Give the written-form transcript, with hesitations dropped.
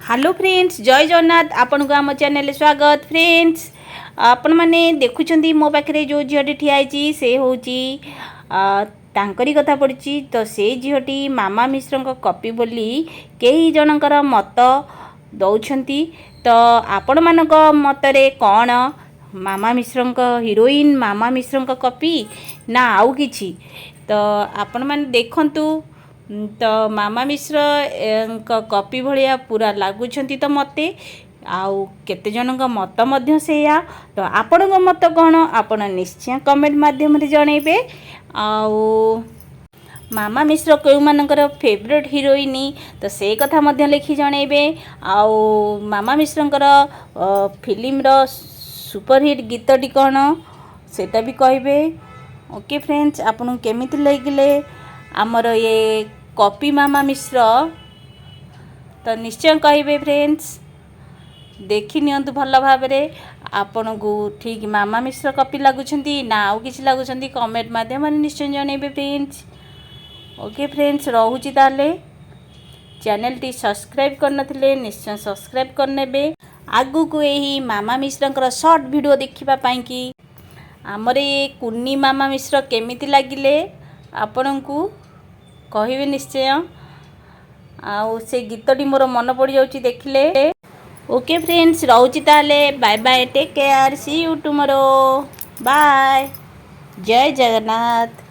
Hello friends, जय जगन्नाथ। आपन को आम चैनल स्वागत। फ्रेंड्स, आपण मैंने देखुं मो पाखे जो झीटी ठियाई से हूँ तांकरी कथा पड़ी। तो से झीटी मामा मिश्र कॉपी बोली कई जनकर मत दौरान। तो आपण मान मतरे कौन मामा मिश्र हिरोइन मामा मिश्र कॉपी ना आउ किछि? तो आपण मैंने देखंतु। तो मामा मिश्र कॉपी भाया पूरा लगुंट तो मत आउ केते जनक मत मध्य सेया। तो आपण मत कौन आपण निश्चय कमेंट माध्यम जनइबे। आउ मामा मिश्र क्यों मानकर फेवरेट हिरोइन तो से कथा मध्य लिखि जनइबे। आउ मामा मिश्रंकर फिल्म रो सुपरहिट गीतटी कौन सेटा भी कहिबे। ओके फ्रेंड्स, आपन केमिति लगिले आमर ये कॉपी मामा मिश्र तो निश्चय कहिबे। फ्रेंड्स, देखि नियंतु भल भाव आपन को ठीक मामा मिश्र कॉपी लगुंट ना आउ किछि लगुंट कमेंट माध्यम निश्चय जनइबे। फ्रेंड्स, ओके फ्रेंड्स, रोची ताले चैनल टी सब्सक्राइब करनथिले निश्चय सब्सक्राइब करनेबे। आगु को यही मामा मिश्र शॉर्ट वीडियो देखिबा पाई कि आमर ये कुन्नी मामा मिश्र केमिति लागिले आपण को कहिबे निश्चय। आउ से गीतटी मोर मन पड़ जाउची देखिले। ओके फ्रेंड्स, रोची ताले bye bye, take care, see you tomorrow, bye, जय जगन्नाथ।